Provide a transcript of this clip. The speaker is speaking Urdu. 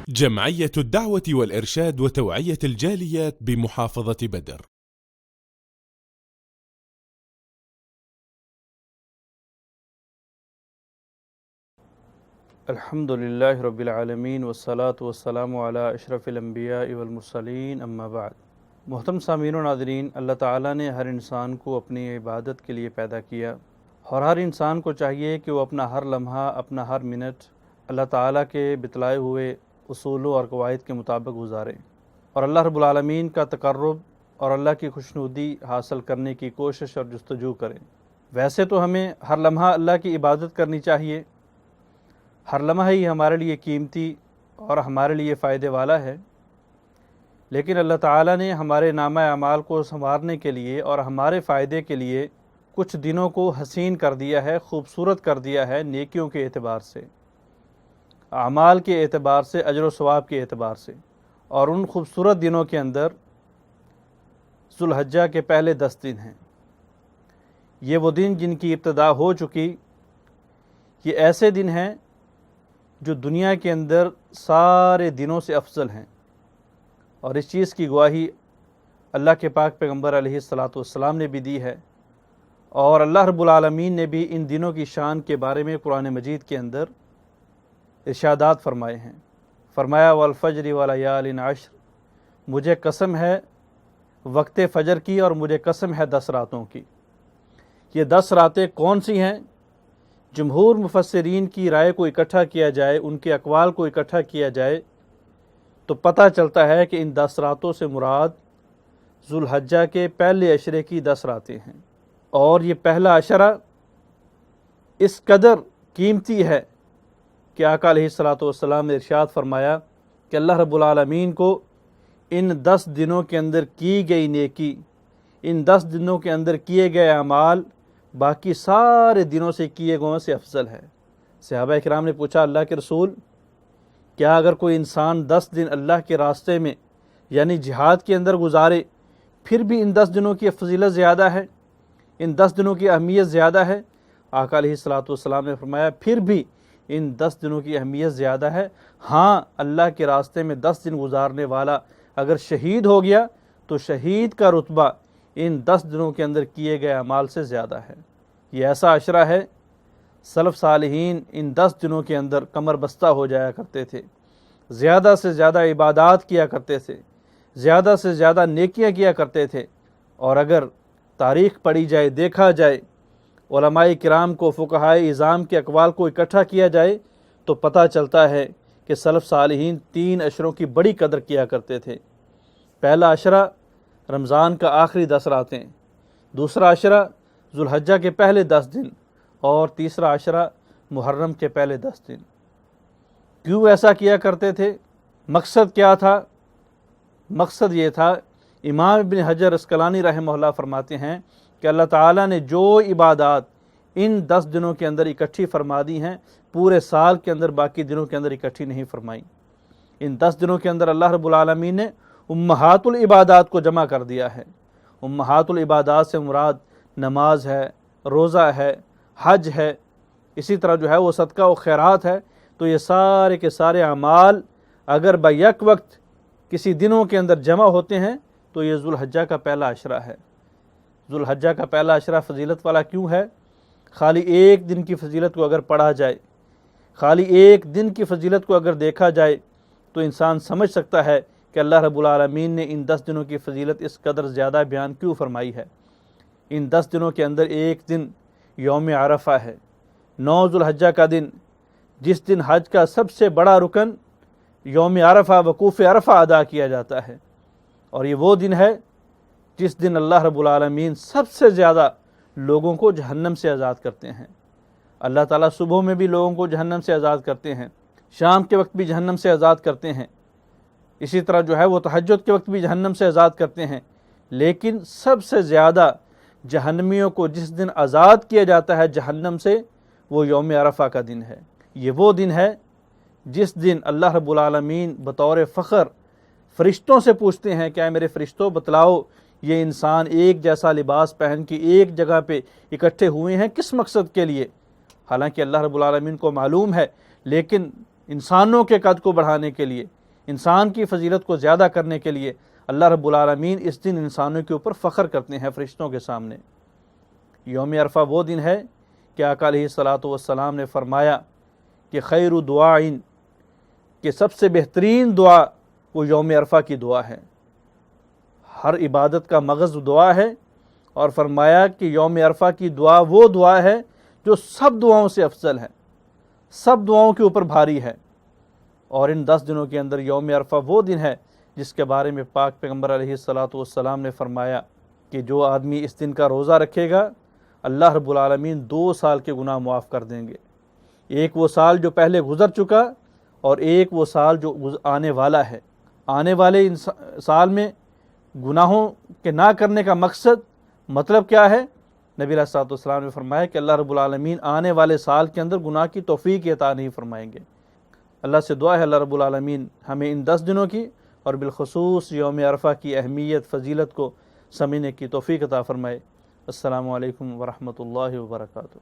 جمعية الدعوة والإرشاد وتوعية الجاليات بمحافظة بدر. الحمد للہ رب العالمین والصلاة والسلام علی اشرف الانبیاء والمرسلین اما بعد۔ محترم سامعین و ناظرین، اللہ تعالیٰ نے ہر انسان کو اپنی عبادت کے لیے پیدا کیا اور ہر انسان کو چاہیے کہ وہ اپنا ہر لمحہ، اپنا ہر منٹ اللہ تعالیٰ کے بتلائے ہوئے اصولوں اور قواعد کے مطابق گزارے اور اللہ رب العالمین کا تقرب اور اللہ کی خوشنودی حاصل کرنے کی کوشش اور جستجو کریں۔ ویسے تو ہمیں ہر لمحہ اللہ کی عبادت کرنی چاہیے، ہر لمحہ ہی ہمارے لیے قیمتی اور ہمارے لیے فائدے والا ہے، لیکن اللہ تعالیٰ نے ہمارے نامہ اعمال کو سنوارنے کے لیے اور ہمارے فائدے کے لیے کچھ دنوں کو حسین کر دیا ہے، خوبصورت کر دیا ہے، نیکیوں کے اعتبار سے، اعمال کے اعتبار سے، اجر و ثواب کے اعتبار سے۔ اور ان خوبصورت دنوں کے اندر ذو الحجہ کے پہلے 10 دن ہیں۔ یہ وہ دن جن کی ابتدا ہو چکی، یہ ایسے دن ہیں جو دنیا کے اندر سارے دنوں سے افضل ہیں، اور اس چیز کی گواہی اللہ کے پاک پیغمبر علیہ الصلوۃ نے بھی دی ہے، اور اللہ رب العالمین نے بھی ان دنوں کی شان کے بارے میں قرآن مجید کے اندر ارشادات فرمائے ہیں۔ فرمایا والفجر ولیال عشر، مجھے قسم ہے وقت فجر کی اور مجھے قسم ہے 10 راتوں کی۔ یہ 10 راتیں کون سی ہیں؟ جمہور مفسرین کی رائے کو اکٹھا کیا جائے، ان کے اقوال کو اکٹھا کیا جائے تو پتہ چلتا ہے کہ ان 10 راتوں سے مراد ذو الحجہ کے پہلے عشرے کی 10 راتیں ہیں، اور یہ پہلا عشرہ اس قدر قیمتی ہے کہ آقا علیہ الصلوۃ نے ارشاد فرمایا کہ اللہ رب العالمین کو ان 10 دنوں کے اندر کی گئی نیکی، ان 10 دنوں کے اندر کیے گئے اعمال باقی سارے دنوں سے کیے گئے سے افضل ہے۔ صحابہ کرام نے پوچھا اللہ کے رسول، کیا اگر کوئی انسان 10 دن اللہ کے راستے میں یعنی جہاد کے اندر گزارے پھر بھی ان 10 دنوں کی فضیلت زیادہ ہے، ان 10 دنوں کی اہمیت زیادہ ہے؟ آقا علیہ الصلوۃ نے فرمایا پھر بھی ان 10 دنوں کی اہمیت زیادہ ہے، ہاں اللہ کے راستے میں 10 دن گزارنے والا اگر شہید ہو گیا تو شہید کا رتبہ ان 10 دنوں کے اندر کیے گئے اعمال سے زیادہ ہے۔ یہ ایسا عشرہ ہے، سلف صالحین ان 10 دنوں کے اندر کمر بستہ ہو جایا کرتے تھے، زیادہ سے زیادہ عبادات کیا کرتے تھے، زیادہ سے زیادہ نیکیاں کیا کرتے تھے، اور اگر تاریخ پڑھی جائے، دیکھا جائے، علماء کرام کو، فقہائے اعظام کے اقوال کو اکٹھا کیا جائے تو پتہ چلتا ہے کہ سلف صالحین 3 عشروں کی بڑی قدر کیا کرتے تھے۔ پہلا عشرہ رمضان کا آخری 10 راتیں، دوسرا عشرہ ذو الحجہ کے پہلے 10 دن، اور تیسرا عشرہ محرم کے پہلے 10 دن۔ کیوں ایسا کیا کرتے تھے؟ مقصد کیا تھا؟ مقصد یہ تھا، امام ابن حجر عسقلانی رحمہ اللہ فرماتے ہیں کہ اللہ تعالیٰ نے جو عبادات ان 10 دنوں کے اندر اکٹھی فرما دی ہیں پورے سال کے اندر باقی دنوں کے اندر اکٹھی نہیں فرمائی۔ ان 10 دنوں کے اندر اللہ رب العالمین نے امہات العبادات کو جمع کر دیا ہے۔ امہات العبادات سے مراد نماز ہے، روزہ ہے، حج ہے، اسی طرح جو ہے وہ صدقہ و خیرات ہے۔ تو یہ سارے کے سارے اعمال اگر بیک وقت کسی دنوں کے اندر جمع ہوتے ہیں تو یہ ذو الحجہ کا پہلا عشرہ ہے۔ ذو الحجہ کا پہلا عشرہ فضیلت والا کیوں ہے؟ خالی ایک دن کی فضیلت کو اگر پڑھا جائے، خالی ایک دن کی فضیلت کو اگر دیکھا جائے تو انسان سمجھ سکتا ہے کہ اللہ رب العالمین نے ان 10 دنوں کی فضیلت اس قدر زیادہ بیان کیوں فرمائی ہے۔ ان 10 دنوں کے اندر ایک دن یوم عرفہ ہے، 9 ذو الحجہ کا دن، جس دن حج کا سب سے بڑا رکن یوم عرفہ، وقوف عرفہ ادا کیا جاتا ہے، اور یہ وہ دن ہے جس دن اللہ رب العالمین سب سے زیادہ لوگوں کو جہنم سے آزاد کرتے ہیں۔ اللہ تعالیٰ صبح میں بھی لوگوں کو جہنم سے آزاد کرتے ہیں، شام کے وقت بھی جہنم سے آزاد کرتے ہیں، اسی طرح جو ہے وہ تہجد کے وقت بھی جہنم سے آزاد کرتے ہیں، لیکن سب سے زیادہ جہنمیوں کو جس دن آزاد کیا جاتا ہے جہنم سے وہ یوم عرفہ کا دن ہے۔ یہ وہ دن ہے جس دن اللہ رب العالمین بطور فخر فرشتوں سے پوچھتے ہیں کہ اے میرے فرشتوں بتلاؤ یہ انسان ایک جیسا لباس پہن کے ایک جگہ پہ اکٹھے ہوئے ہیں کس مقصد کے لیے؟ حالانکہ اللہ رب العالمین کو معلوم ہے، لیکن انسانوں کے قد کو بڑھانے کے لیے، انسان کی فضیلت کو زیادہ کرنے کے لیے اللہ رب العالمین اس دن انسانوں کے اوپر فخر کرتے ہیں فرشتوں کے سامنے۔ یوم عرفہ وہ دن ہے کہ آقا علیہ الصلاۃ والسلام نے فرمایا کہ خیر دعائن، کہ سب سے بہترین دعا وہ یوم عرفہ کی دعا ہے، ہر عبادت کا مغز دعا ہے، اور فرمایا کہ یوم عرفہ کی دعا وہ دعا ہے جو سب دعاؤں سے افضل ہے، سب دعاؤں کے اوپر بھاری ہے۔ اور ان 10 دنوں کے اندر یوم عرفہ وہ دن ہے جس کے بارے میں پاک پیغمبر علیہ الصلاۃ والسلام نے فرمایا کہ جو آدمی اس دن کا روزہ رکھے گا اللہ رب العالمین 2 سال کے گناہ معاف کر دیں گے، ایک وہ سال جو پہلے گزر چکا اور ایک وہ سال جو آنے والا ہے۔ آنے والے سال میں گناہوں کے نہ کرنے کا مقصد مطلب کیا ہے؟ نبی علیہ الصلوۃ والسلام نے فرمایا کہ اللہ رب العالمین آنے والے سال کے اندر گناہ کی توفیق عطا نہیں فرمائیں گے۔ اللہ سے دعا ہے اللہ رب العالمین ہمیں ان 10 دنوں کی اور بالخصوص یوم عرفہ کی اہمیت فضیلت کو سمجھنے کی توفیق عطا فرمائے۔ السلام علیکم ورحمۃ اللہ وبرکاتہ۔